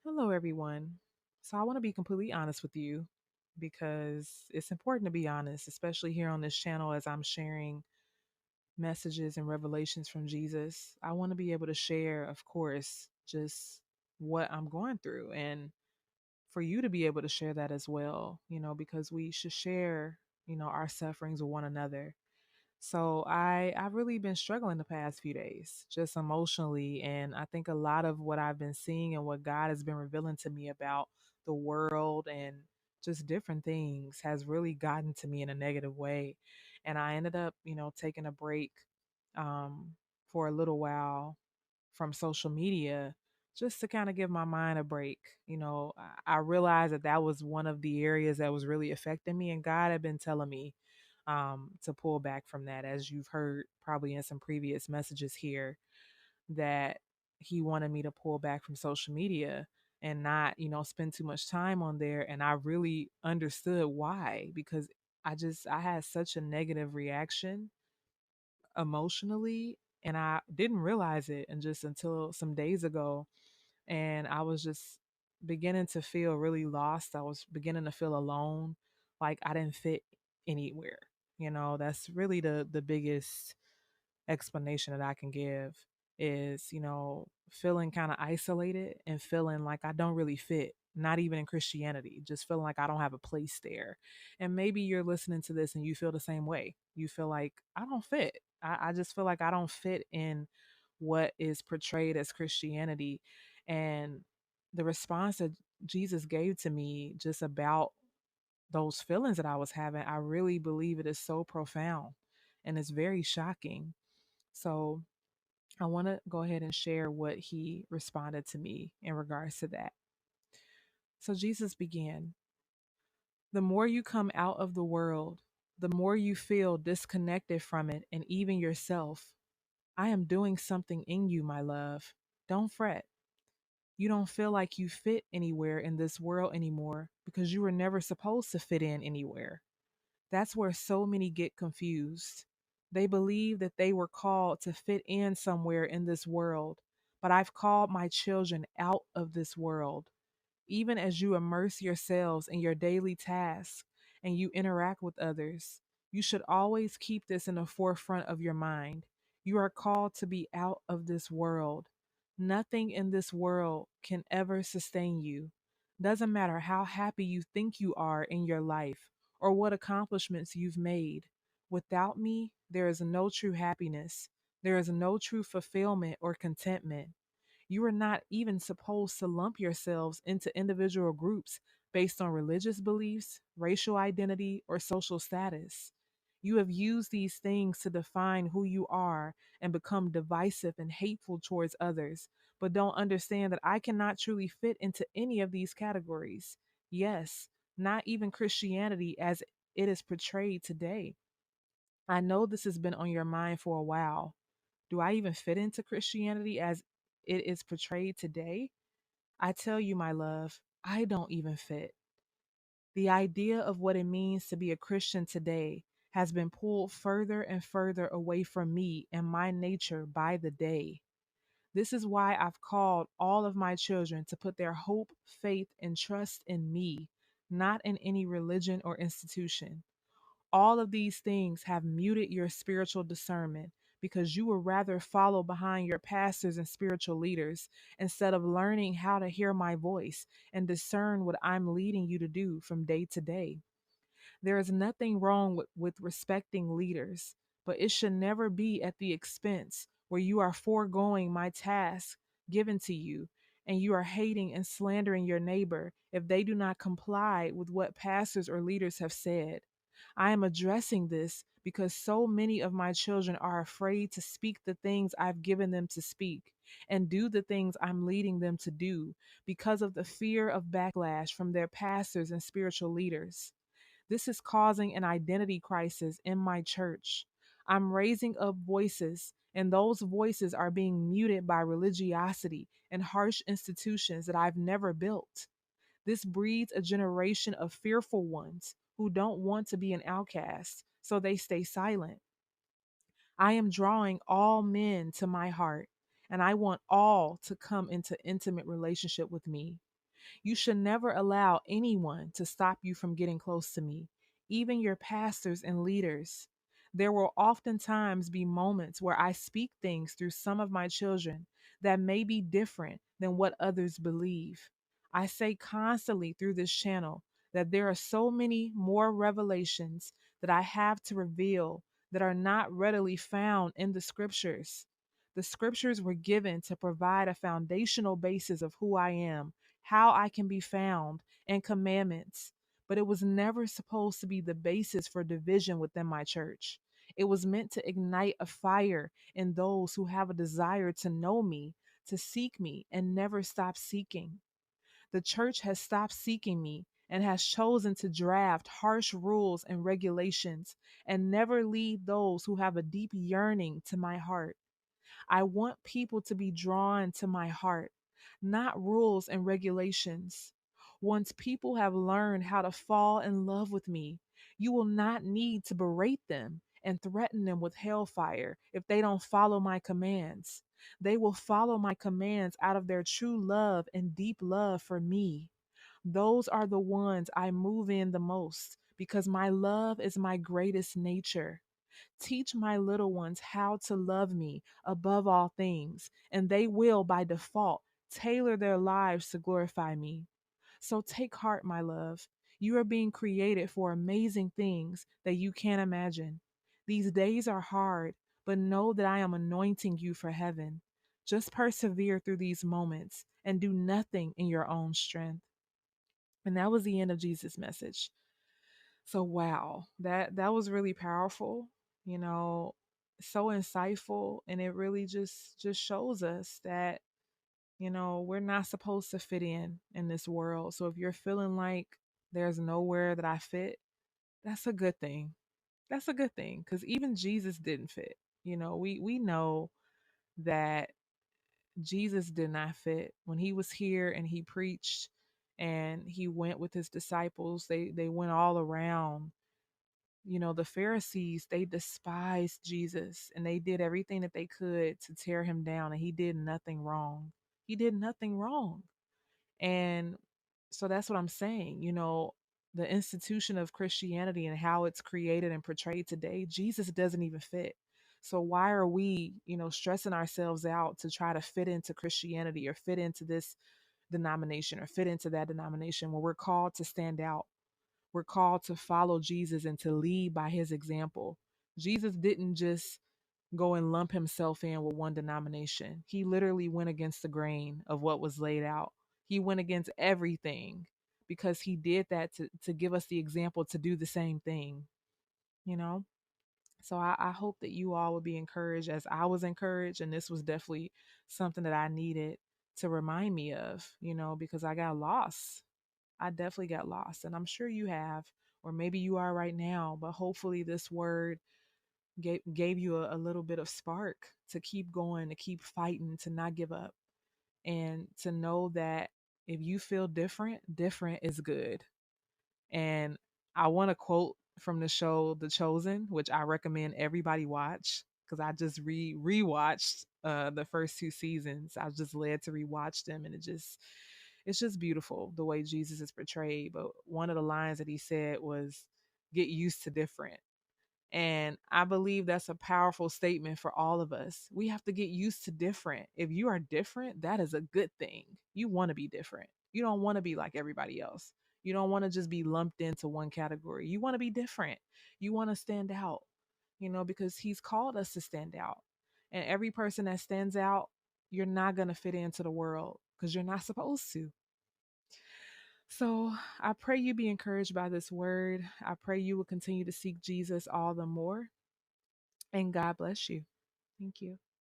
Hello, everyone. So, I want to be completely honest with you because it's important to be honest, especially here on this channel as I'm sharing messages and revelations from Jesus. I want to be able to share, of course, just what I'm going through and for you to be able to share that as well, because we should share, our sufferings with one another. So I've really been struggling the past few days, just emotionally, and I think a lot of what I've been seeing and what God has been revealing to me about the world and just different things has really gotten to me in a negative way. And I ended up, taking a break um, for a little while from social media just to kind of give my mind a break. I realized that that was one of the areas that was really affecting me, and God had been telling me to pull back from that, as you've heard probably in some previous messages here, that He wanted me to pull back from social media and not, spend too much time on there. And I really understood why, because I had such a negative reaction emotionally, and I didn't realize it and just until some days ago. And I was just beginning to feel really lost. I was beginning to feel alone, like I didn't fit anywhere. That's really the biggest explanation that I can give is, feeling kind of isolated and feeling like I don't really fit, not even in Christianity, just feeling like I don't have a place there. And maybe you're listening to this and you feel the same way. You feel like I don't fit. I just feel like I don't fit in what is portrayed as Christianity. And the response that Jesus gave to me just about those feelings that I was having, I really believe it is so profound and it's very shocking. So I want to go ahead and share what he responded to me in regards to that. So Jesus began, the more you come out of the world, the more you feel disconnected from it and even yourself. I am doing something in you, my love. Don't fret. You don't feel like you fit anywhere in this world anymore because you were never supposed to fit in anywhere. That's where so many get confused. They believe that they were called to fit in somewhere in this world, but I've called my children out of this world. Even as you immerse yourselves in your daily tasks and you interact with others, you should always keep this in the forefront of your mind. You are called to be out of this world. Nothing in this world can ever sustain you. Doesn't matter how happy you think you are in your life or what accomplishments you've made. Without me, there is no true happiness. There is no true fulfillment or contentment. You are not even supposed to lump yourselves into individual groups based on religious beliefs, racial identity, or social status. You have used these things to define who you are and become divisive and hateful towards others, but don't understand that I cannot truly fit into any of these categories. Yes, not even Christianity as it is portrayed today. I know this has been on your mind for a while. Do I even fit into Christianity as it is portrayed today? I tell you, my love, I don't even fit. The idea of what it means to be a Christian today has been pulled further and further away from me and my nature by the day. This is why I've called all of my children to put their hope, faith, and trust in me, not in any religion or institution. All of these things have muted your spiritual discernment because you would rather follow behind your pastors and spiritual leaders instead of learning how to hear my voice and discern what I'm leading you to do from day to day. There is nothing wrong with respecting leaders, but it should never be at the expense where you are foregoing my task given to you and you are hating and slandering your neighbor if they do not comply with what pastors or leaders have said. I am addressing this because so many of my children are afraid to speak the things I've given them to speak and do the things I'm leading them to do because of the fear of backlash from their pastors and spiritual leaders. This is causing an identity crisis in my church. I'm raising up voices, and those voices are being muted by religiosity and harsh institutions that I've never built. This breeds a generation of fearful ones who don't want to be an outcast, so they stay silent. I am drawing all men to my heart, and I want all to come into intimate relationship with me. You should never allow anyone to stop you from getting close to me, even your pastors and leaders. There will oftentimes be moments where I speak things through some of my children that may be different than what others believe. I say constantly through this channel that there are so many more revelations that I have to reveal that are not readily found in the scriptures. The scriptures were given to provide a foundational basis of who I am, how I can be found, and commandments. But it was never supposed to be the basis for division within my church. It was meant to ignite a fire in those who have a desire to know me, to seek me, and never stop seeking. The church has stopped seeking me and has chosen to draft harsh rules and regulations and never lead those who have a deep yearning to my heart. I want people to be drawn to my heart, not rules and regulations. Once people have learned how to fall in love with me, you will not need to berate them and threaten them with hellfire if they don't follow my commands. They will follow my commands out of their true love and deep love for me. Those are the ones I move in the most because my love is my greatest nature. Teach my little ones how to love me above all things, and they will, by default, tailor their lives to glorify me. So take heart, my love. You are being created for amazing things that you can't imagine. These days are hard, but know that I am anointing you for heaven. Just persevere through these moments and do nothing in your own strength. And that was the end of Jesus' message. So wow, that was really powerful, you know, so insightful, and it really just shows us that, we're not supposed to fit in this world. So if you're feeling like there's nowhere that I fit, that's a good thing. That's a good thing cuz even Jesus didn't fit. We know that Jesus did not fit when he was here and he preached and he went with his disciples. They went all around. The Pharisees, they despised Jesus and they did everything that they could to tear him down, and he did nothing wrong. He did nothing wrong. And so that's what I'm saying. The institution of Christianity and how it's created and portrayed today, Jesus doesn't even fit. So why are we, stressing ourselves out to try to fit into Christianity or fit into this denomination or fit into that denomination when we're called to stand out? We're called to follow Jesus and to lead by his example. Jesus didn't just go and lump himself in with one denomination. He literally went against the grain of what was laid out. He went against everything because he did that to give us the example to do the same thing, you know? So I hope that you all would be encouraged as I was encouraged. And this was definitely something that I needed to remind me of, because I got lost. I definitely got lost, and I'm sure you have, or maybe you are right now, but hopefully this word gave you a little bit of spark to keep going, to keep fighting, to not give up, and to know that if you feel different, different is good. And I want to quote from the show The Chosen, which I recommend everybody watch because I just rewatched the first two seasons. I was just led to rewatch them, and it's just beautiful the way Jesus is portrayed. But one of the lines that he said was, "Get used to different." And I believe that's a powerful statement for all of us. We have to get used to different. If you are different, that is a good thing. You want to be different. You don't want to be like everybody else. You don't want to just be lumped into one category. You want to be different. You want to stand out, because he's called us to stand out. And every person that stands out, you're not going to fit into the world because you're not supposed to. So I pray you be encouraged by this word. I pray you will continue to seek Jesus all the more. And God bless you. Thank you.